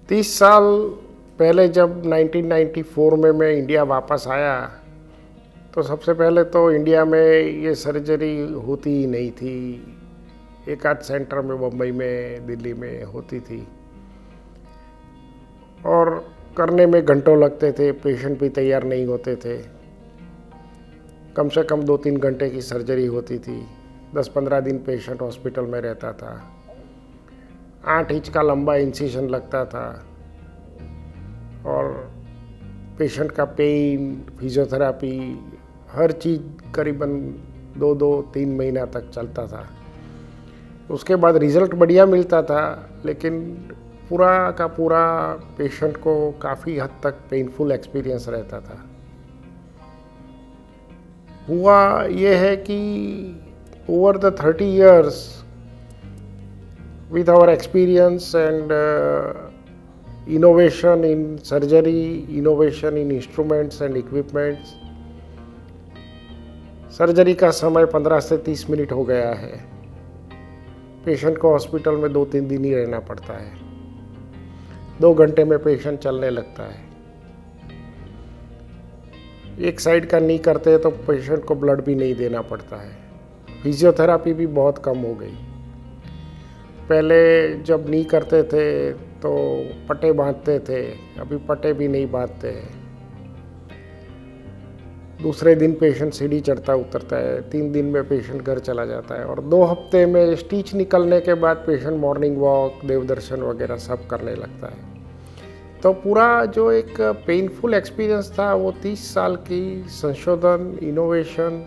30 साल पहले जब 1994 में मैं इंडिया वापस आया, तो सबसे पहले तो इंडिया में ये सर्जरी होती ही नहीं थी। एक आध सेंटर में मुंबई में, दिल्ली में होती थी और करने में घंटों लगते थे, पेशेंट भी तैयार नहीं होते थे। कम से कम 2-3 घंटे की सर्जरी होती थी। 10-15 दिन पेशेंट हॉस्पिटल में रहता था। 8 इंच का लंबा इंसिशन लगता था और पेशेंट का पेन, फिजियोथेरापी, हर चीज़ करीबन 2-3 महीना तक चलता था। उसके बाद रिज़ल्ट बढ़िया मिलता था, लेकिन पूरा का पूरा पेशेंट को काफ़ी हद तक पेनफुल एक्सपीरियंस रहता था। हुआ ये है कि over the 30 years with our experience and innovation in surgery, innovation in instruments and equipments, surgery का समय 15 से 30 मिनट हो गया है। पेशेंट को हॉस्पिटल में 2-3 दिन ही रहना पड़ता है। 2 घंटे में पेशेंट चलने लगता है। एक साइड का नी करते हैं तो पेशेंट को ब्लड भी नहीं देना पड़ता है। फिजियोथेरापी भी बहुत कम हो गई। पहले जब नी करते थे तो पट्टे बांधते थे, अभी पट्टे भी नहीं बांधते हैं। दूसरे दिन पेशेंट सीढ़ी चढ़ता उतरता है, 3 दिन में पेशेंट घर चला जाता है और 2 हफ्ते में स्टिच निकलने के बाद पेशेंट मॉर्निंग वॉक, देवदर्शन वगैरह सब करने लगता है। तो पूरा जो एक पेनफुल एक्सपीरियंस था वो 30 साल की संशोधन, इनोवेशन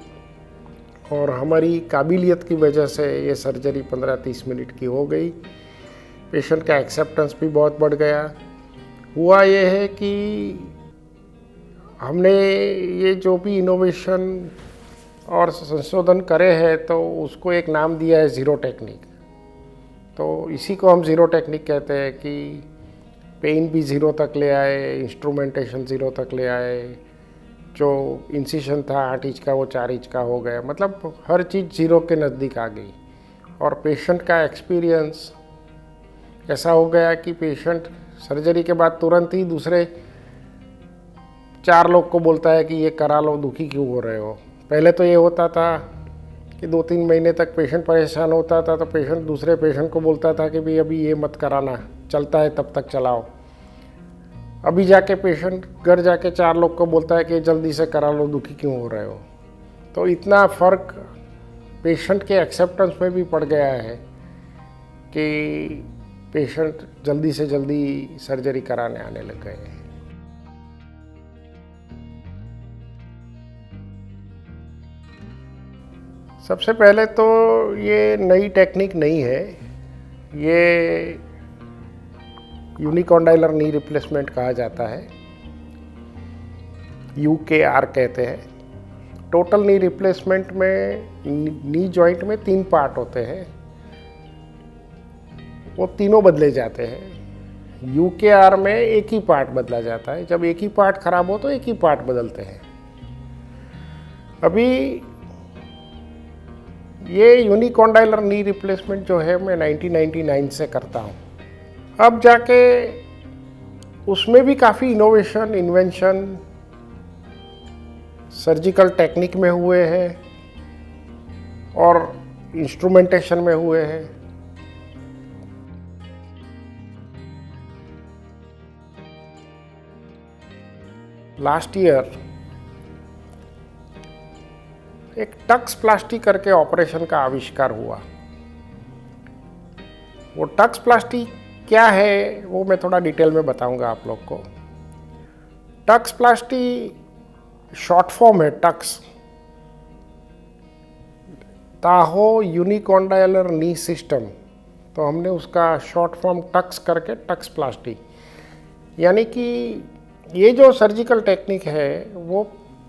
और हमारी काबिलियत की वजह से ये सर्जरी 15-30 मिनट की हो गई। पेशेंट का एक्सेप्टेंस भी बहुत बढ़ गया। हुआ ये है कि हमने ये जो भी इनोवेशन और संशोधन करे हैं तो उसको एक नाम दिया है ज़ीरो टेक्निक। तो इसी को हम ज़ीरो टेक्निक कहते हैं कि पेन भी ज़ीरो तक ले आए, इंस्ट्रूमेंटेशन ज़ीरो तक ले आए, जो इंसिशन था 8 इंच का वो 4 इंच का हो गया। मतलब हर चीज़ ज़ीरो के नज़दीक आ गई और पेशेंट का एक्सपीरियंस ऐसा हो गया कि पेशेंट सर्जरी के बाद तुरंत ही दूसरे 4 लोग को बोलता है कि ये करा लो, दुखी क्यों हो रहे हो। पहले तो ये होता था कि 2-3 महीने तक पेशेंट परेशान होता था तो पेशेंट दूसरे पेशेंट को बोलता था कि भाई अभी ये मत कराना, चलता है तब तक चलाओ। अभी जाके पेशेंट घर जाके 4 लोग को बोलता है कि जल्दी से करा लो, दुखी क्यों हो रहे हो। तो इतना फ़र्क पेशेंट के एक्सेप्टेंस में भी पड़ गया है कि पेशेंट जल्दी से जल्दी सर्जरी कराने आने लग गए हैं। सबसे पहले तो ये नई टेक्निक नहीं है, ये यूनिकॉन्डाइलर नी रिप्लेसमेंट कहा जाता है, UKR कहते हैं। टोटल नी रिप्लेसमेंट में नी जॉइंट में 3 पार्ट होते हैं, वो तीनों बदले जाते हैं। UKR में एक ही पार्ट बदला जाता है। जब एक ही पार्ट खराब हो तो एक ही पार्ट बदलते हैं। अभी ये यूनिकॉन्डाइलर नी रिप्लेसमेंट जो है मैं 1999 से करता हूँ। अब जाके उसमें भी काफ़ी इनोवेशन, इन्वेंशन सर्जिकल टेक्निक में हुए हैं और इंस्ट्रूमेंटेशन में हुए हैं। लास्ट ईयर एक टक्स प्लास्टी करके ऑपरेशन का आविष्कार हुआ। वो टक्स प्लास्टी क्या है वो मैं थोड़ा डिटेल में बताऊंगा आप लोग को। टक्स प्लास्टी शॉर्ट फॉर्म है टक्स, ताहो यूनिकॉन्डाइलर नी सिस्टम। तो हमने उसका शॉर्ट फॉर्म टक्स करके टक्स प्लास्टी, यानी कि ये जो सर्जिकल टेक्निक है वो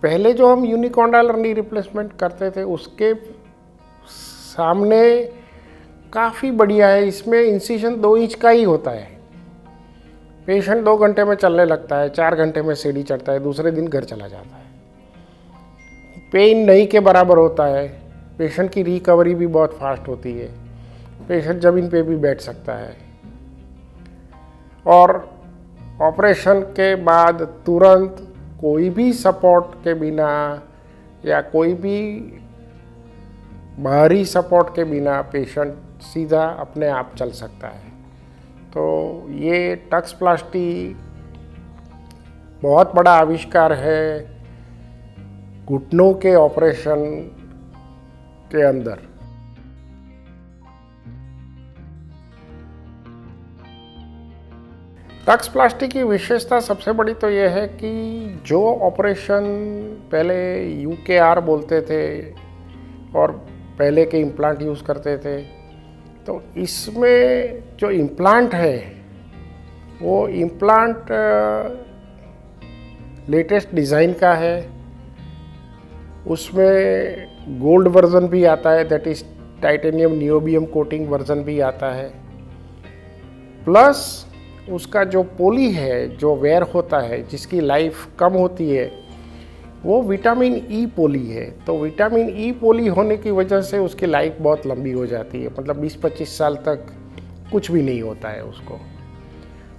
पहले जो हम यूनिकॉन्डाइलर नी रिप्लेसमेंट करते थे उसके सामने काफ़ी बढ़िया है। इसमें इंसिशन 2 इंच का ही होता है। पेशेंट 2 घंटे में चलने लगता है, 4 घंटे में सीढ़ी चढ़ता है, दूसरे दिन घर चला जाता है। पेन नहीं के बराबर होता है। पेशेंट की रिकवरी भी बहुत फास्ट होती है। पेशेंट ज़मीन पे भी बैठ सकता है और ऑपरेशन के बाद तुरंत कोई भी सपोर्ट के बिना या कोई भी बाहरी सपोर्ट के बिना पेशेंट सीधा अपने आप चल सकता है। तो ये टक्सप्लास्टी बहुत बड़ा आविष्कार है घुटनों के ऑपरेशन के अंदर। टक्सप्लास्टी की विशेषता सबसे बड़ी तो ये है कि जो ऑपरेशन पहले UKR बोलते थे और पहले के इम्प्लांट यूज़ करते थे, तो इसमें जो इम्प्लांट है वो इम्प्लांट लेटेस्ट डिज़ाइन का है। उसमें गोल्ड वर्जन भी आता है, that is titanium niobium coating version भी आता है। प्लस उसका जो पोली है, जो वेयर होता है, जिसकी लाइफ कम होती है, वो विटामिन ई पोली है। तो विटामिन ई पोली होने की वजह से उसकी लाइफ बहुत लंबी हो जाती है, मतलब 20-25 साल तक कुछ भी नहीं होता है उसको।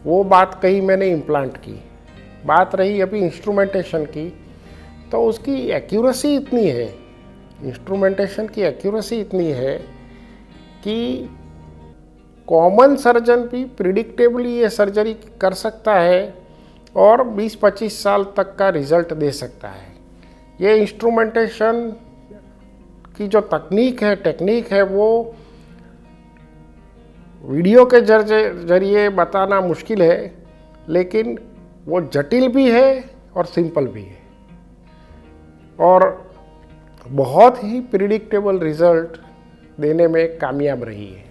वो बात कही मैंने इम्प्लांट की। बात रही अभी इंस्ट्रूमेंटेशन की, तो उसकी एक्यूरेसी इतनी है, इंस्ट्रूमेंटेशन की एक्यूरेसी इतनी है कि कॉमन सर्जन भी प्रिडिक्टेबली ये सर्जरी कर सकता है और 20-25 साल तक का रिजल्ट दे सकता है। ये इंस्ट्रूमेंटेशन की जो टेक्निक है वो वीडियो के जरिए बताना मुश्किल है, लेकिन वो जटिल भी है और सिंपल भी है और बहुत ही प्रिडिक्टेबल रिजल्ट देने में कामयाब रही है।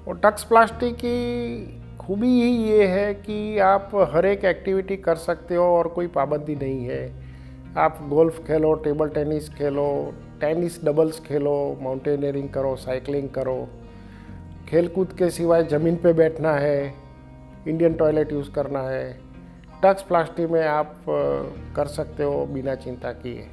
और टक्सप्लास्टी की खूबी ही ये है कि आप हर एक एक्टिविटी कर सकते हो और कोई पाबंदी नहीं है। आप गोल्फ खेलो, टेबल टेनिस खेलो, टेनिस डबल्स खेलो, माउंटेनियरिंग करो, साइकिलिंग करो। खेलकूद के सिवाय ज़मीन पे बैठना है, इंडियन टॉयलेट यूज़ करना है, टक्सप्लास्टी में आप कर सकते हो बिना चिंता किए।